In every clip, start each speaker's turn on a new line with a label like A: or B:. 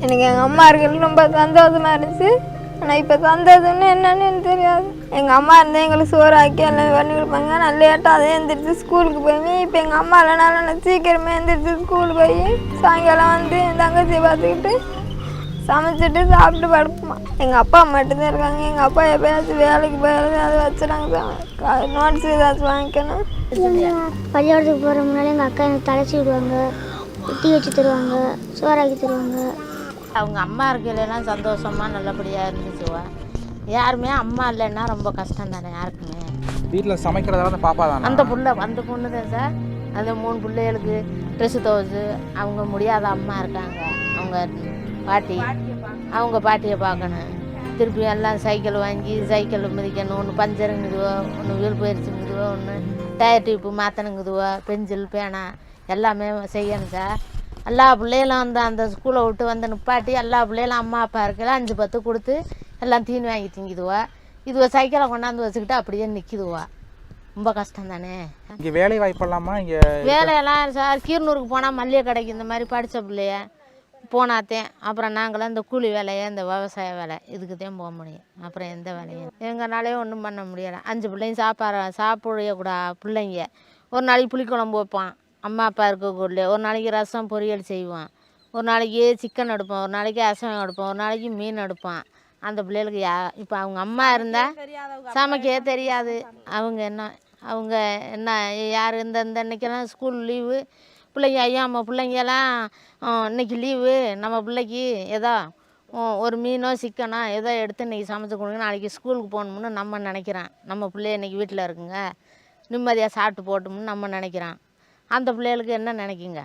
A: எனக்கு எங்கள் அம்மா இருக்கிறது ரொம்ப சந்தோஷமாக இருந்துச்சு. ஆனால் இப்போ சந்தோஷம்னு என்னன்னு எனக்கு தெரியாது. எங்கள் அம்மா இருந்தால் எங்களுக்கு சோறு ஆக்கி எல்லாம் பண்ணி கொடுப்பாங்க. நான் லேட்டாக அதே எழுந்திரிச்சு ஸ்கூலுக்கு போய் இப்போ எங்கள் அம்மா இல்லைனாலும் நான் சீக்கிரமே எழுந்திரிச்சு ஸ்கூலுக்கு போய் சாயங்காலம் வந்து என் தங்கச்சியை பார்த்துக்கிட்டு சமைச்சிட்டு சாப்பிட்டு படுப்போமா. எங்கள் அப்பா மட்டும்தான் இருக்காங்க. எங்கள் அப்பா எப்போயாச்சும் வேலைக்கு போய் அதை வச்சுறாங்க. நோட்ஸ் ஏதாச்சும் வாங்கிக்கணும்.
B: பள்ளிக்கூடத்துக்கு போகிற முன்னாடி எங்கள் அக்கா எனக்கு தலைச்சி விடுவாங்க, டீ வச்சு தருவாங்க, சோறாக்கி தருவாங்க.
C: அவங்க அம்மா இருக்கையிலாம் சந்தோஷமாக நல்லபடியாக இருந்துச்சுவா. யாருமே அம்மா இல்லைன்னா ரொம்ப கஷ்டம் தானே யாருக்குமே.
D: வீட்டில் சமைக்கிறதால அந்த பாப்பா தானே?
C: அந்த பொண்ணு தான் சார். அந்த 3 பிள்ளைகளுக்கு ட்ரெஸ்ஸு துவச்சு அவங்க முடியாத அம்மா இருக்காங்க. அவங்க பாட்டியை பார்க்கணும். திருப்பி எல்லாம் சைக்கிள் வாங்கி சைக்கிள் மிதிக்கணும். ஒன்று பஞ்சருங்குதுவோ, ஒன்று வீல் போயிடுச்சுங்குதுவோ, ஒன்று டயர் டியூப்பு மாற்றணுங்குதுவோ, பென்சில் பேனா எல்லாமே செய்யணும் சார். எல்லா பிள்ளைகளும் வந்து அந்த ஸ்கூலை விட்டு வந்து நிப்பாட்டி எல்லா பிள்ளைகளும் அம்மா அப்பா இருக்கையில 5-10 கொடுத்து எல்லாம் தீனி வாங்கி திங்கிதுவா. இதுவோ சைக்கிளை கொண்டாந்து வச்சுக்கிட்டு அப்படியே நிற்கிதுவா. ரொம்ப கஷ்டம் தானே.
D: இங்கே வேலை வாய்ப்பெல்லாமா? இங்கே
C: வேலையெல்லாம் சார் கீரனூருக்கு போனால் மல்லிகை கடைக்கு இந்த மாதிரி படித்த பிள்ளைய போனாத்தேன். அப்புறம் நாங்களாம் இந்த கூலி வேலையை இந்த விவசாய வேலை இதுக்கு தான் போக முடியும். அப்புறம் எந்த வேலையும் எங்களாலே ஒன்றும் பண்ண முடியலை. 5 பிள்ளைங்க சாப்பிடக்கூடா பிள்ளைங்க. ஒரு நாளைக்கு புளிக்குழம்பு வைப்பான் அம்மா அப்பா இருக்கக்குள்ளே, ஒரு நாளைக்கு ரசம் பொரியல் செய்வான், ஒரு நாளைக்கு சிக்கன் எடுப்போம், ஒரு நாளைக்கு அசைவம் எடுப்போம், ஒரு நாளைக்கு மீன் எடுப்பான். அந்த பிள்ளைகளுக்கு இப்போ அவங்க அம்மா இருந்தால் சமைக்கவே தெரியாது. அவங்க என்ன யார் இந்த இன்றைக்கெல்லாம் ஸ்கூல் லீவு பிள்ளைங்க, ஐயா நம்ம பிள்ளைங்கெல்லாம் இன்றைக்கி லீவு, நம்ம பிள்ளைக்கு ஏதோ ஒரு மீனோ சிக்கனோ ஏதோ எடுத்து இன்றைக்கி சமைச்சு கொடுங்க, நாளைக்கு ஸ்கூலுக்கு போகணும்னு நம்ம நினைக்கிறோம். நம்ம பிள்ளைய இன்றைக்கி வீட்டில் இருக்குங்க, நிம்மதியாக சாப்பிட்டு போட்டோம்னு நம்ம நினைக்கிறோம். அந்த பிள்ளைகளுக்கு என்ன நினைக்குங்க?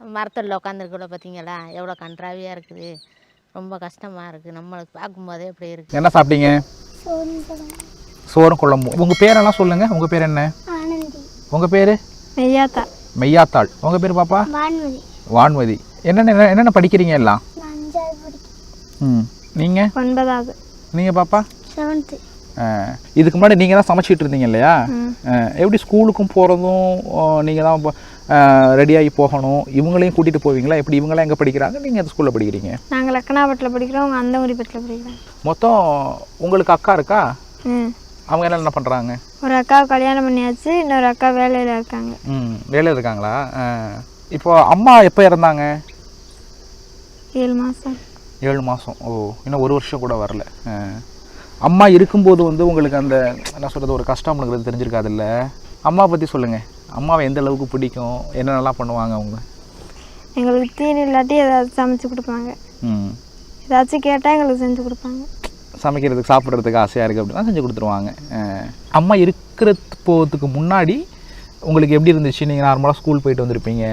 C: மரத்தில் உட்காந்துருக்கூட பார்த்தீங்களா எவ்வளோ கன்றாவியாக இருக்குது. ரொம்ப கஷ்டமாக இருக்குது. நம்மளுக்கு பார்க்கும்போதே இப்படி இருக்குது.
D: என்ன சாப்பிட்டீங்க? சோறும் குழம்பும். உங்கள் பேரெல்லாம் சொல்லுங்கள். உங்கள் பேர் என்ன? உங்கள் பேர்? மெய்யாத்தாள். உங்கள் பேர் பாப்பா? வான்மதி. என்னென்ன படிக்கிறீங்க எல்லாம்? நீங்கள்? 9வது. நீங்கள் பாப்பா? 7th. இதுக்கு முன்னாடி நீங்கள் தான் சமைச்சிட்டு இருந்தீங்க இல்லையா? எப்படி ஸ்கூலுக்கும் போகிறதும் நீங்கள் தான் ரெடியாகி போகணும், இவங்களையும் கூட்டிகிட்டு போவீங்களா? எப்படி இவங்களாம் எங்கே படிக்கிறாங்க, நீங்கள் அந்த ஸ்கூலில் படிக்கிறீங்க?
A: நாங்கள் லக்கனாபட்டில் படிக்கிறோம், அவங்க அந்தமுடிப்பட்டில் படிக்கிறோம்.
D: மொத்தம் உங்களுக்கு அக்கா இருக்கா? அவங்க என்ன பண்ணுறாங்க?
A: ஒரு அக்கா கல்யாணம் பண்ணியாச்சு, இன்னொரு அக்கா வேலையில் இருக்காங்க.
D: வேலையில் இருக்காங்களா? இப்போ அம்மா எப்போ இறந்தாங்க?
A: 7 மாதம்.
D: 7 மாதம். ஓ, இன்னும் 1 வருஷம் கூட வரல. அம்மா இருக்கும்போது வந்து உங்களுக்கு அந்த என்ன சொல்கிறது ஒரு கஷ்டம்ங்கிறது தெரிஞ்சிருக்காதுல்ல. அம்மா பற்றி சொல்லுங்கள். அம்மாவை எந்த அளவுக்கு பிடிக்கும், என்னென்னலாம் பண்ணுவாங்க அவங்க?
A: எங்களுக்கு தீனி இல்லாட்டி ஏதாவது சமைச்சு கொடுப்பாங்க. ஏதாச்சும் கேட்டால் எங்களுக்கு செஞ்சு கொடுப்பாங்க.
D: சமைக்கிறதுக்கு சாப்பிட்றதுக்கு ஆசையாக இருக்குது அப்படின்னா செஞ்சு கொடுத்துருவாங்க. அம்மா இருக்கிறதுக்கு முன்னாடி உங்களுக்கு எப்படி இருந்துச்சு? நீங்கள் நார்மலாக ஸ்கூல் போயிட்டு வந்திருப்பீங்க,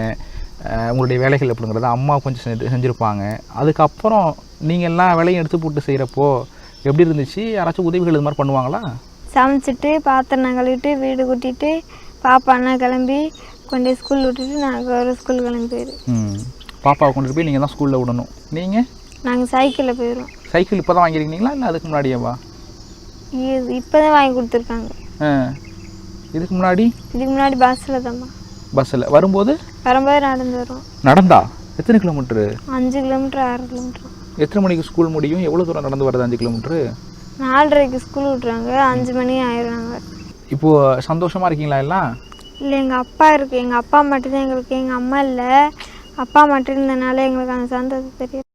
D: உங்களுடைய வேலைகள் எப்படிங்கிறத அம்மா கொஞ்சம் செஞ்சுருப்பாங்க. அதுக்கப்புறம் நீங்கள் எல்லா வேலையும் எடுத்து போட்டு செய்கிறப்போ எப்படி இருந்துச்சு? யாராச்சும் உதவிகள் இது மாதிரி பண்ணுவாங்களா?
A: சமைச்சிட்டு பாத்திரம் கழுவிட்டு வீடு கூட்டிகிட்டு பாப்பானா கிளம்பி கொண்டு ஸ்கூல் விட்டுட்டு நாங்கள் ஒரு ஸ்கூல் கிளம்பி போயிடுவோம்.
D: பாப்பாவை கொண்டு போய் நீங்கள் தான் ஸ்கூலில் விடணும். நீங்கள்?
A: நாங்கள் சைக்கிளில் போயிடுவோம்.
D: சைக்கிள் இப்போ தான் வாங்கியிருக்கீங்களா இல்லை அதுக்கு முன்னாடியேவா?
A: இப்போ தான் வாங்கி கொடுத்துருக்காங்க.
D: இதுக்கு முன்னாடி?
A: இதுக்கு முன்னாடி பஸ்ஸில் தான்மா.
D: பஸ்ஸில் வரும்போது
A: நடந்து வருவோம்.
D: நடந்தா? எத்தனை கிலோமீட்ரு?
A: 5 kilometre 6 kilometre.
D: எத்தனை மணிக்கு ஸ்கூல் முடியும்? எவ்வளோ தூரம் நடந்து வருது 5 கிலோமீட்ரு?
A: 4:30க்கு ஸ்கூல் விட்றாங்க, 5 மணி ஆயிடுறாங்க.
D: இப்போது சந்தோஷமாக இருக்கீங்களா எல்லாம்?
A: இல்லை, எங்கள் அப்பா இருக்குது. எங்கள் அப்பா மட்டும்தான் எங்களுக்கு. எங்கள் அம்மா இல்லை, அப்பா மட்டும் இருந்தனால எங்களுக்கு அந்த சந்தோஷம் தெரியும்.